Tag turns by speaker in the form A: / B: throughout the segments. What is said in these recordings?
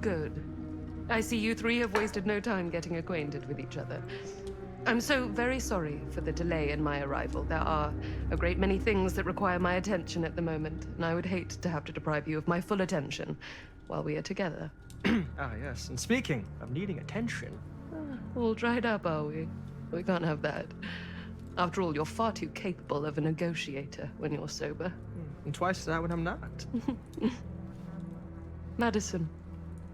A: Good. I see you three have wasted no time getting acquainted with each other. I'm so very sorry for the delay in my arrival. There are a great many things that require my attention at the moment, and I would hate to have to deprive you of my full attention while we are together.
B: Ah, yes. And speaking of needing attention...
A: All dried up, are we? We can't have that. After all, you're far too capable of a negotiator when you're sober.
B: And twice that when I'm not.
A: Madison,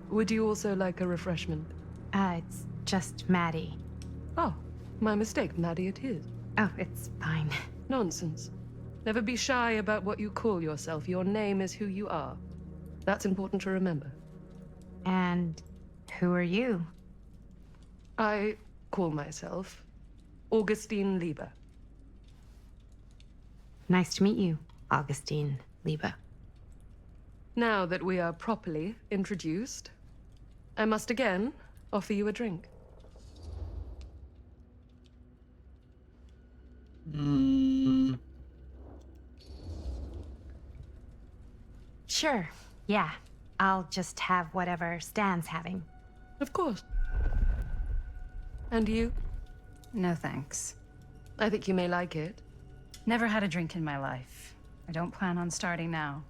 A: would you also like a refreshment?
C: It's just Maddie.
A: Oh, my mistake. Maddie it is.
C: Oh, it's fine.
A: Nonsense. Never be shy about what you call yourself. Your name is who you are. That's important to remember.
C: And who are you?
A: I call myself Augustine Lieber.
C: Nice to meet you, Augustine Lieber.
A: Now that we are properly introduced, I must again offer you a drink.
C: Sure, yeah. I'll just have whatever Stan's having.
A: Of course. And you?
D: No thanks.
A: I think you may like it.
D: Never had a drink in my life. I don't plan on starting now.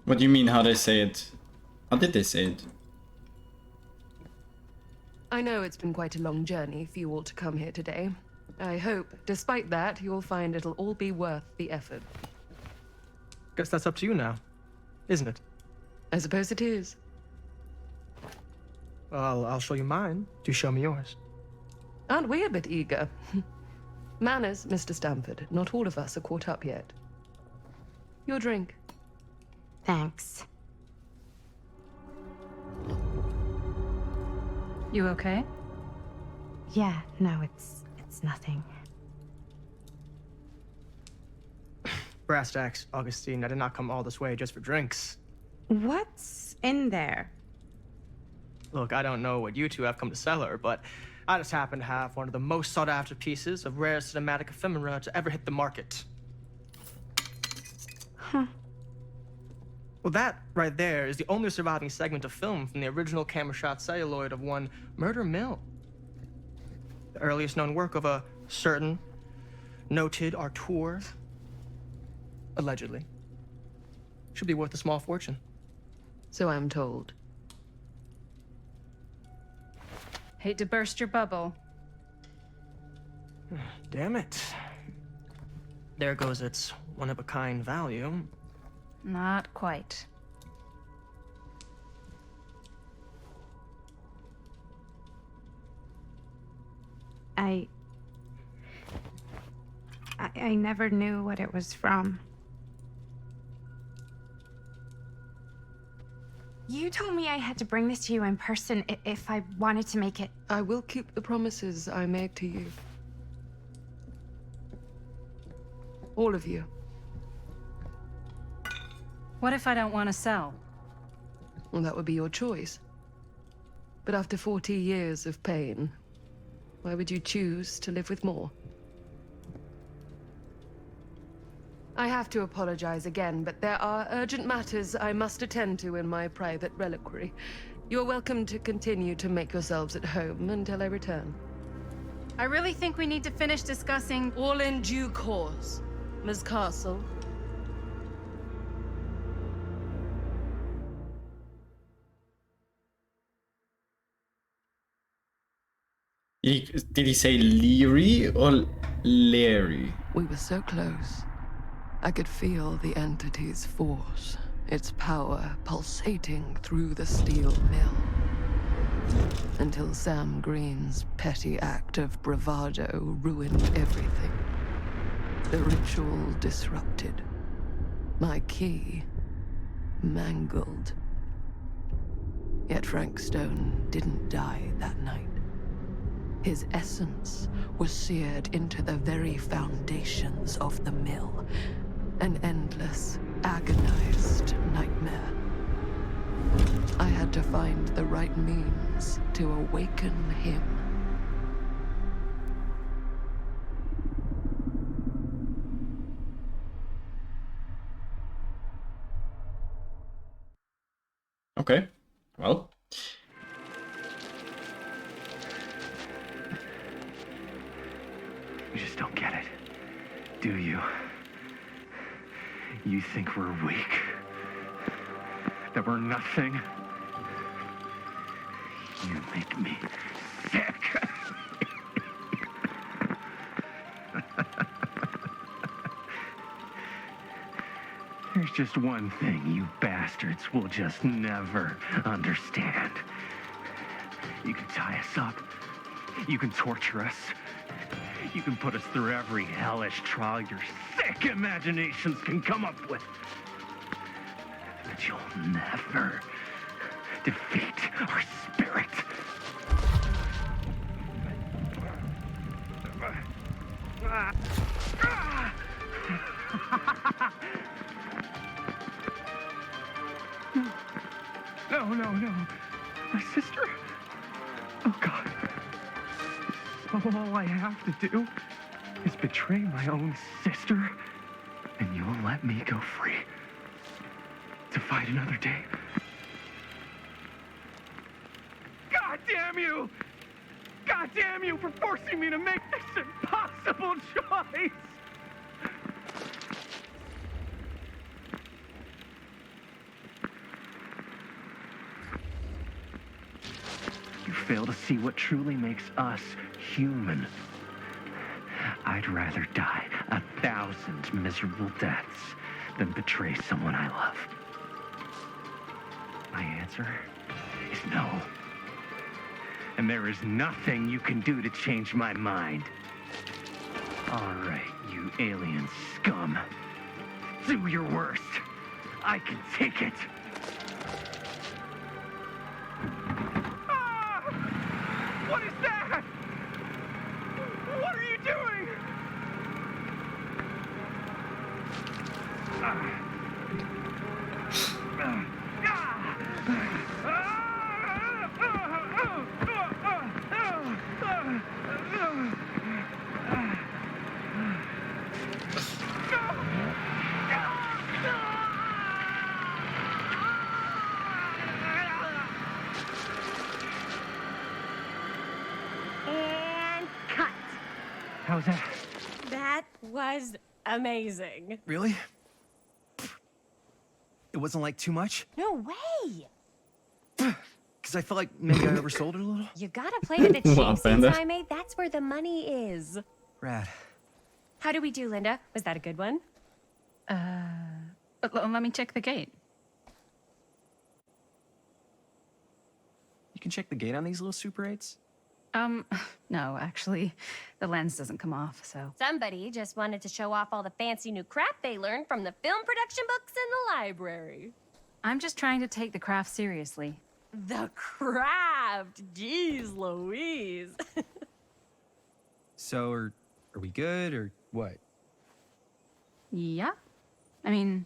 E: What do you mean, how they say it? How did they say it?
A: I know it's been quite a long journey for you all to come here today. I hope, despite that, you'll find it'll all be worth the effort.
B: Guess that's up to you now, isn't it?
A: I suppose it is.
B: Well, I'll show you mine. Do show me yours.
A: Aren't we a bit eager? Manners, Mr. Stamford. Not all of us are caught up yet. Your drink.
C: Thanks.
D: You okay?
C: Yeah, no, it's nothing.
B: Brass tacks, Augustine. I did not come all this way just for drinks.
C: What's in there?
B: Look, I don't know what you two have come to sell her, but I just happen to have one of the most sought-after pieces of rare cinematic ephemera to ever hit the market.
C: Huh.
B: Well, that right there is the only surviving segment of film from the original camera shot celluloid of one Murder Mill. The earliest known work of a certain noted auteur, allegedly. Should be worth a small fortune.
A: So I'm told.
D: Hate to burst your bubble.
B: Damn it. There goes its one-of-a-kind value.
D: Not quite.
C: I never knew what it was from. You told me I had to bring this to you in person if I wanted to make it.
A: I will keep the promises I made to you. All of you.
D: What if I don't want to sell?
A: Well, that would be your choice. But after 40 years of pain, why would you choose to live with more? I have to apologize again, but there are urgent matters I must attend to in my private reliquary. You're welcome to continue to make yourselves at home until I return.
D: I really think we need to finish discussing...
A: All in due course, Ms. Castle.
E: Did he say Leary or Larry?
A: We were so close. I could feel the entity's force, its power pulsating through the steel mill. Until Sam Green's petty act of bravado ruined everything. The ritual disrupted. My key mangled. Yet Frank Stone didn't die that night. His essence was seared into the very foundations of the mill. An endless, agonized nightmare. I had to find the right means to awaken him.
E: Okay. Well.
F: You just don't get it, do you? You think we're weak? That we're nothing? You make me sick. There's just one thing you bastards will just never understand. You can tie us up. You can torture us. You can put us through every hellish trial your sick imaginations can come up with. But you'll never defeat our spirit. No. My sister? Oh, God. All I have to do is betray my own sister, and you'll let me go free to fight another day. God damn you! God damn you for forcing me to make this impossible choice! You fail to see what truly makes us human. I'd rather die 1,000 miserable deaths than betray someone I love. My answer is no. And there is nothing you can do to change my mind. All right, you alien scum. Do your worst. I can take it. What is that? What are you doing?
G: And cut.
F: How's that?
G: That was amazing.
H: Really? It wasn't like too much?
G: No way.
H: Because I felt like maybe I oversold it a little.
G: You gotta play to the cheap
E: Wow,
G: seats,
E: Panda.
G: Jaime. That's where the money is.
H: Rad.
G: How do we do, Linda? Was that a good one?
D: Let me check the gate.
H: You can check the gate on these little Super 8s?
D: No, actually, the lens doesn't come off, so.
G: Somebody just wanted to show off all the fancy new crap they learned from the film production books in the library.
D: I'm just trying to take the craft seriously.
G: The craft! Jeez Louise.
H: So, are we good, or what?
D: Yeah? I mean,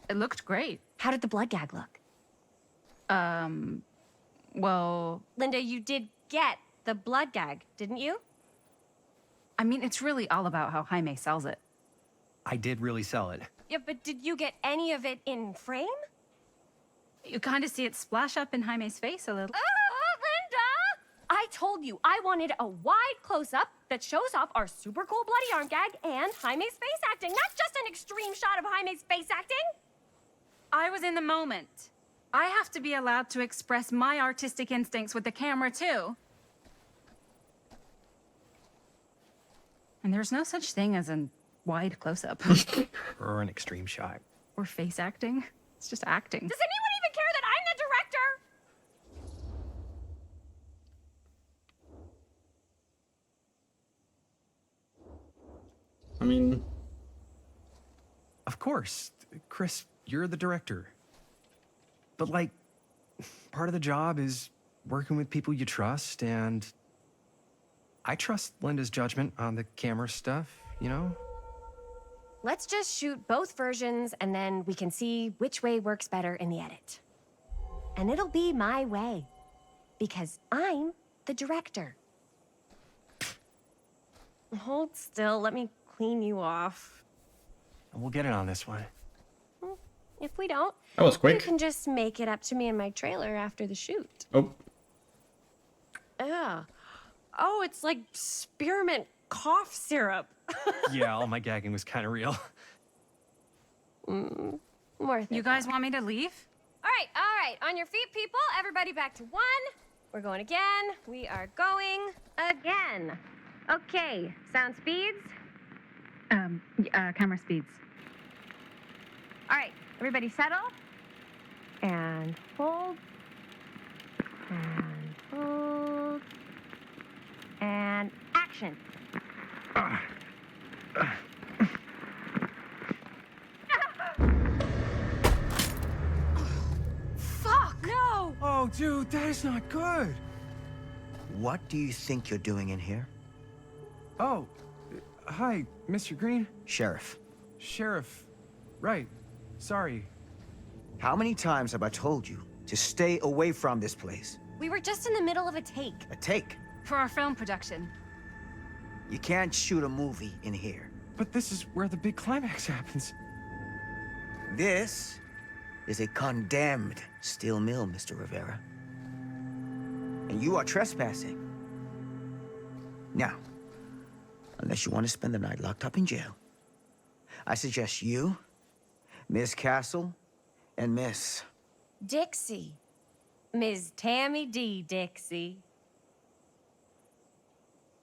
D: it looked great.
G: How did the blood gag look?
D: Well,
G: Linda, you did get the blood gag, didn't you?
D: I mean, it's really all about how Jaime sells it.
H: I did really sell it.
G: Yeah, but did you get any of it in frame?
D: You kind of see it splash up in Jaime's face a little.
G: Oh, Linda! I told you I wanted a wide close-up that shows off our super cool bloody arm gag and Jaime's face acting, not just an extreme shot of Jaime's face acting.
D: I was in the moment. I have to be allowed to express my artistic instincts with the camera, too. And there's no such thing as a wide close-up.
H: Or an extreme shot.
D: Or face acting. It's just acting.
G: Does anyone even care that I'm the director?
E: I mean,
H: Of course. Chris, you're the director. But, like, part of the job is working with people you trust, and I trust Linda's judgment on the camera stuff, you know?
G: Let's just shoot both versions and then we can see which way works better in the edit. And it'll be my way. Because I'm the director. Hold still, let me clean you off.
H: And we'll get it on this one.
G: If we don't,
E: That was
G: you
E: quick.
G: can just make it up to me in my trailer after the shoot.
E: Oh,
G: Yeah. Oh, it's like spearmint cough syrup.
H: Yeah, all my gagging was kind of real.
G: Worth it.
D: You guys want me to leave?
G: All right. On your feet, people. Everybody back to one. We're going again. We are going again. Okay. Sound speeds.
D: Camera speeds.
G: All right. Everybody settle. And hold. And hold. And action. Fuck! No!
H: Oh, dude, that is not good.
I: What do you think you're doing in here?
H: Oh, hi, Mr. Green.
I: Sheriff,
H: Sheriff. Right. Sorry.
I: how many times have I told you to stay away from this place?
G: We were just in the middle of a take.
I: A take.
D: For our film production.
I: You can't shoot a movie in here.
H: But this is where the big climax happens.
I: This is a condemned steel mill, Mr. Rivera. And you are trespassing. Now, unless you want to spend the night locked up in jail, I suggest you, Miss Castle, and Miss...
G: Dixie. Ms. Tammy D. Dixie.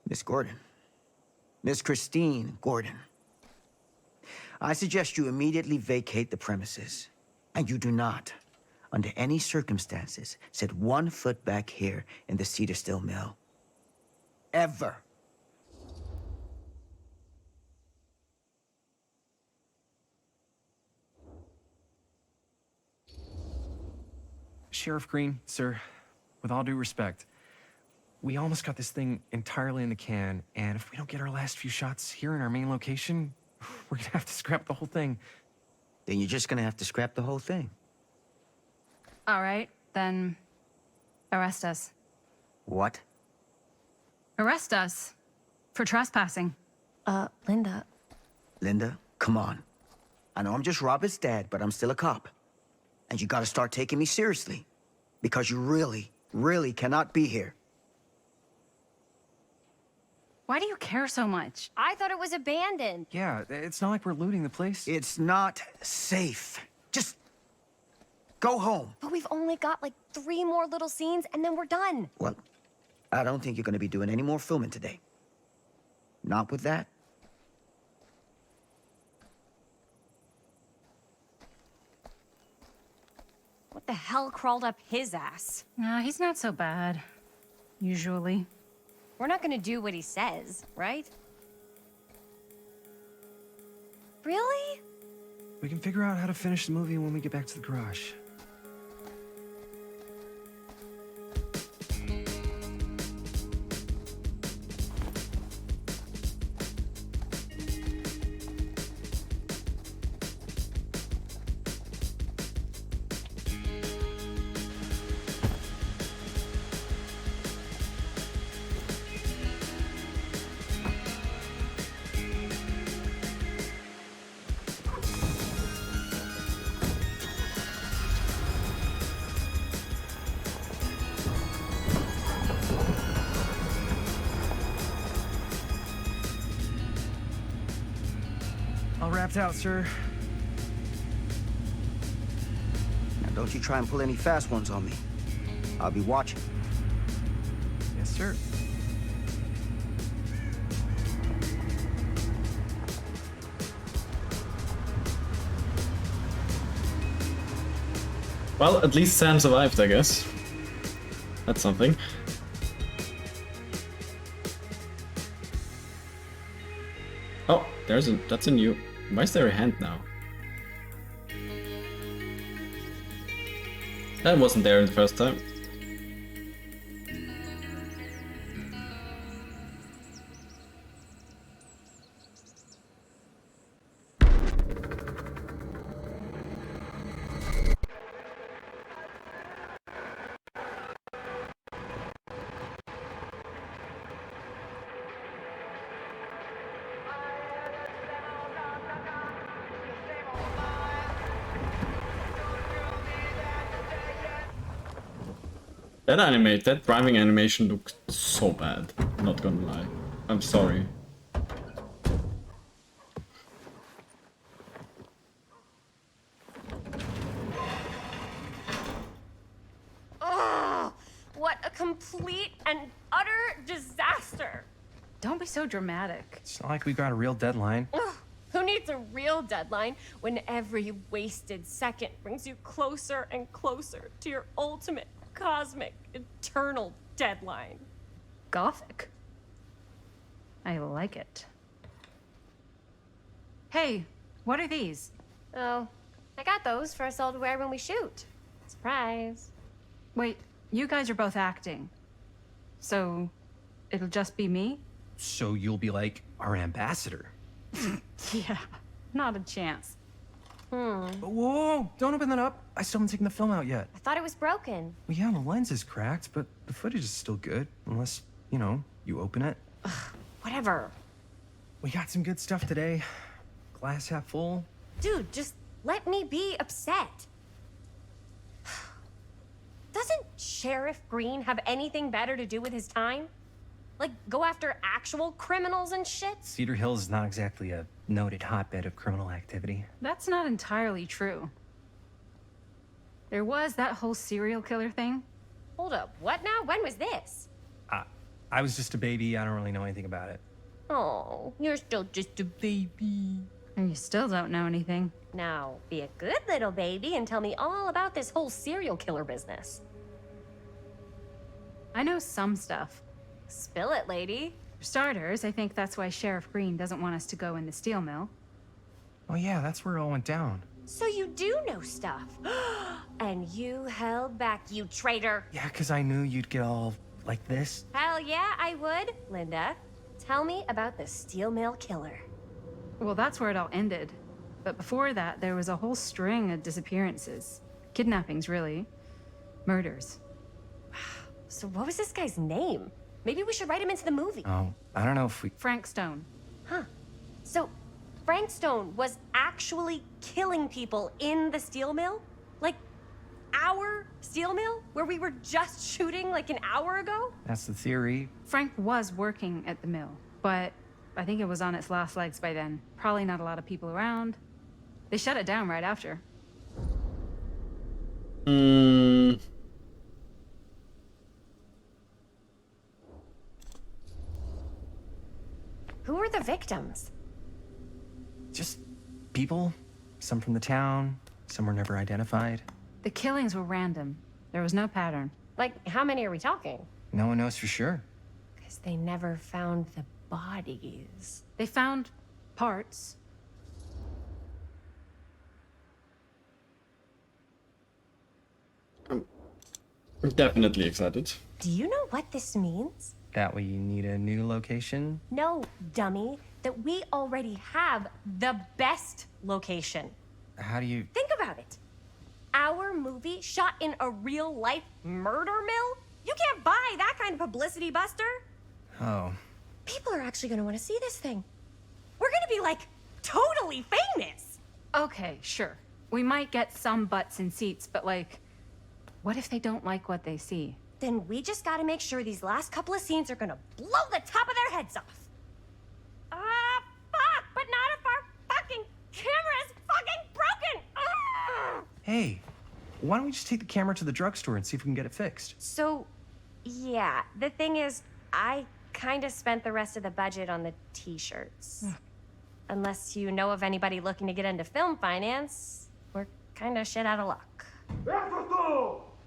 I: Miss Gordon. Miss Christine Gordon. I suggest you immediately vacate the premises. And you do not, under any circumstances, set 1 foot back here in the Cedar Still Mill. Ever.
H: Sheriff Green, sir, with all due respect, we almost got this thing entirely in the can, and if we don't get our last few shots here in our main location, we're gonna have to scrap the whole thing.
I: Then you're just gonna have to scrap the whole thing.
D: All right, then arrest us.
I: What?
D: Arrest us for trespassing.
G: Linda.
I: Linda, come on. I know I'm just Robert's dad, but I'm still a cop. And you gotta start taking me seriously. Because you really, really cannot be here.
D: Why do you care so much?
G: I thought it was abandoned.
H: Yeah, it's not like we're looting the place.
I: It's not safe. Just go home.
G: But we've only got like 3 more little scenes and then we're done.
I: Well, I don't think you're gonna be doing any more filming today. Not with that.
G: What the hell crawled up his ass?
D: Nah, he's not so bad. Usually.
G: We're not gonna do what he says, right? Really?
H: We can figure out how to finish the movie when we get back to the garage. All wrapped out, sir.
I: Now don't you try and pull any fast ones on me. I'll be watching.
H: Yes, sir.
E: well, at least Sam survived, I guess. That's something. Oh, that's a new... Why is there a hand now? That wasn't there the first time. That driving animation looked so bad. Not gonna lie. I'm sorry.
G: Oh, what a complete and utter disaster.
D: Don't be so dramatic.
H: It's not like we got a real deadline.
G: Ugh, who needs a real deadline when every wasted second brings you closer and closer to your ultimate, cosmic, eternal deadline?
D: Gothic. I like it. Hey, what are these?
G: Oh, I got those for us all to wear when we shoot. Surprise.
D: Wait, you guys are both acting. So, it'll just be me?
H: So you'll be like our ambassador.
D: Yeah, not a chance.
H: Whoa, don't open that up. I still haven't taken the film out yet.
G: I thought it was broken.
H: Well, yeah, the lens is cracked, but the footage is still good. Unless, you know, you open it.
G: Whatever.
H: We got some good stuff today. Glass half full.
G: Dude, just let me be upset. Doesn't Sheriff Green have anything better to do with his time? Like, go after actual criminals and shit?
H: Cedar Hills is not exactly a noted hotbed of criminal activity.
D: That's not entirely true. There was that whole serial killer thing.
G: Hold up, what now? When was this?
H: I was just a baby. I don't really know anything about it.
G: Oh, you're still just a baby.
D: And you still don't know anything.
G: Now, be a good little baby and tell me all about this whole serial killer business.
D: I know some stuff.
G: Spill it, lady.
D: For starters, I think that's why Sheriff Green doesn't want us to go in the steel mill.
H: Oh yeah, that's where it all went down.
G: So you do know stuff. And you held back, you traitor.
H: Yeah, because I knew you'd get all like this.
G: Hell yeah, I would. Linda, tell me about the steel mill killer.
D: Well, that's where it all ended. But before that, there was a whole string of disappearances. Kidnappings, really. Murders.
G: So what was this guy's name? Maybe we should write him into the movie.
H: Oh, I don't know if we...
D: Frank Stone.
G: Huh. So Frank Stone was actually killing people in the steel mill? Like, our steel mill? Where we were just shooting like an hour ago?
H: That's the theory.
D: Frank was working at the mill, but I think it was on its last legs by then. Probably not a lot of people around. They shut it down right after.
G: Who were the victims?
H: Just people. Some from the town. Some were never identified.
D: The killings were random. There was no pattern.
G: Like, how many are we talking?
H: No one knows for sure.
G: Because they never found the bodies.
D: They found parts.
E: I'm definitely excited.
G: Do you know what this means?
H: That we need a new location?
G: No, dummy. That we already have the best location.
H: How do you...
G: Think about it. Our movie shot in a real-life murder mill? You can't buy that kind of publicity, Buster.
H: Oh.
G: People are actually going to want to see this thing. We're going to be, like, totally famous.
D: Okay, sure. We might get some butts in seats, but like, what if they don't like what they see?
G: Then we just got to make sure these last couple of scenes are going to blow the top of their heads off. Fuck, but not if our fucking camera is fucking broken.
H: Hey, why don't we just take the camera to the drugstore and see if we can get it fixed?
G: So, yeah, the thing is, I kind of spent the rest of the budget on the t-shirts. Unless you know of anybody looking to get into film finance, we're kind of shit out of luck.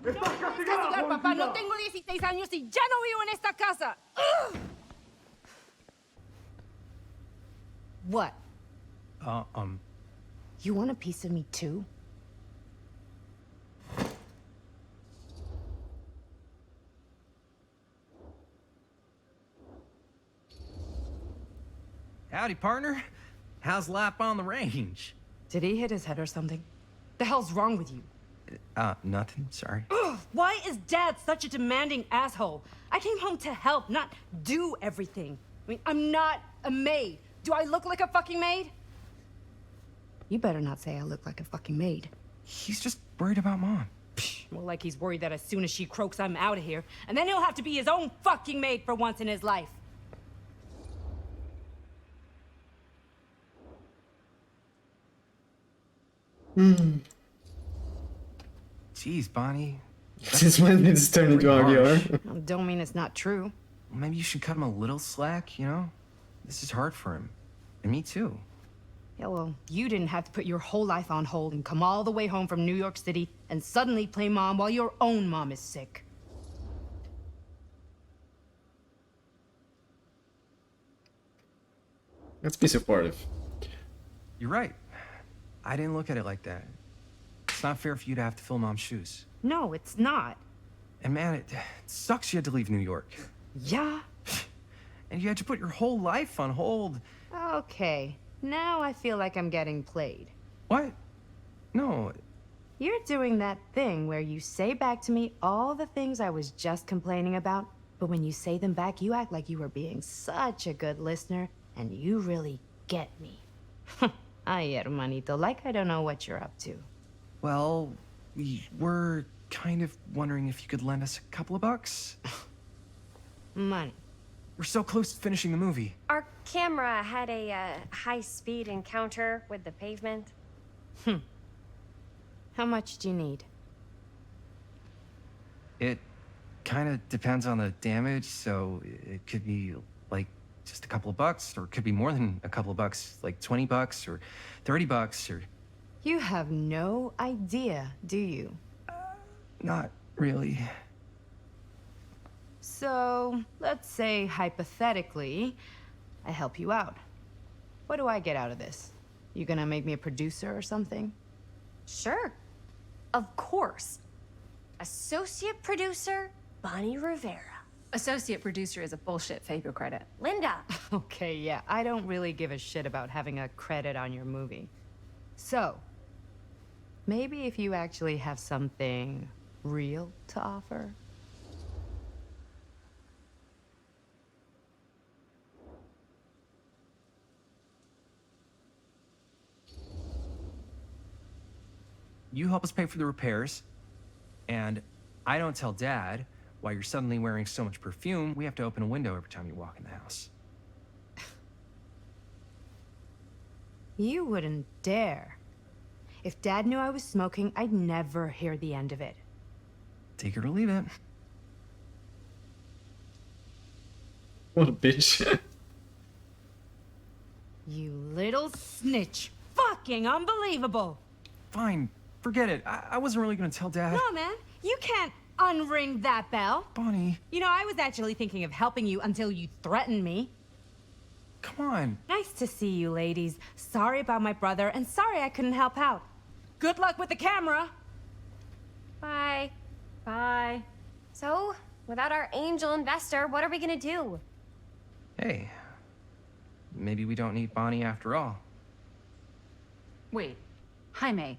J: Castigar, papá. No tengo 16 años y ya no vivo en esta casa. What? You want a piece of me too?
H: Howdy, partner. How's lap on the range?
J: Did he hit his head or something? The hell's wrong with you?
H: Nothing, sorry.
J: Ugh, why is Dad such a demanding asshole? I came home to help, not do everything. I mean, I'm not a maid. Do I look like a fucking maid? You better not say I look like a fucking maid.
H: He's just worried about Mom.
J: More like he's worried that as soon as she croaks, I'm out of here. And then he'll have to be his own fucking maid for once in his life.
H: Jeez, Bonnie.
E: Since when did this turn into
H: Pretty harsh.
E: RDR?
J: Don't mean it's not true.
H: Maybe you should cut him a little slack, you know? This is hard for him. And me too.
J: Yeah, well, you didn't have to put your whole life on hold and come all the way home from New York City and suddenly play mom while your own mom is sick.
E: Let's be supportive.
H: You're right. I didn't look at it like that. It's not fair for you to have to fill Mom's shoes.
J: No, it's not.
H: And man, it sucks you had to leave New York.
J: Yeah?
H: And you had to put your whole life on hold.
J: Okay. Now I feel like I'm getting played.
H: What? No.
J: You're doing that thing where you say back to me all the things I was just complaining about, but when you say them back, you act like you were being such a good listener, and you really get me. Ay, hermanito, like I don't know what you're up to.
H: Well, we were kind of wondering if you could lend us a couple of bucks.
J: Money.
H: We're so close to finishing the movie.
G: Our camera had a high-speed encounter with the pavement.
J: How much do you need?
H: It kind of depends on the damage, so it could be like just a couple of bucks, or it could be more than a couple of bucks, like 20 bucks or 30 bucks, or
J: You have no idea, do you?
H: not really.
J: So, let's say hypothetically, I help you out. What do I get out of this? You gonna make me a producer or something?
G: Sure. Of course. Associate producer, Bonnie Rivera.
D: Associate producer is a bullshit Faber credit.
G: Linda.
J: Okay, yeah, I don't really give a shit about having a credit on your movie. So, maybe if you actually have something real to offer?
H: You help us pay for the repairs, and I don't tell Dad why you're suddenly wearing so much perfume. We have to open a window every time you walk in the house.
J: You wouldn't dare. If Dad knew I was smoking, I'd never hear the end of it.
H: Take it or leave it.
E: What a bitch.
J: You little snitch. Fucking unbelievable!
H: Fine, forget it. I wasn't really gonna tell Dad.
J: No, man, you can't unring that bell.
H: Bonnie,
J: You know, I was actually thinking of helping you until you threatened me.
H: come on.
J: Nice to see you, ladies. Sorry about my brother, and sorry I couldn't help out. Good luck with the camera.
G: Bye.
D: Bye.
G: So, without our angel investor, what are we gonna do?
H: Hey, maybe we don't need Bonnie after all.
D: Wait. Jaime.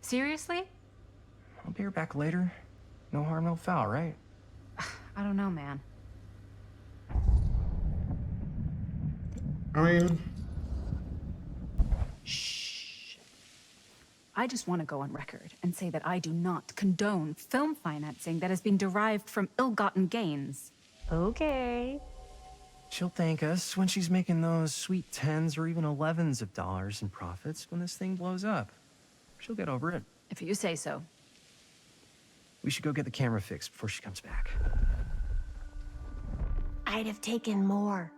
D: Seriously?
H: I'll be her back later. No harm, no foul, right?
D: I don't know, man.
E: I mean,
D: I just want to go on record and say that I do not condone film financing that has been derived from ill-gotten gains.
G: Okay.
H: She'll thank us when she's making those sweet 10s or even 11s of dollars in profits when this thing blows up. She'll get over it.
D: If you say so.
H: We should go get the camera fixed before she comes back.
G: I'd have taken more.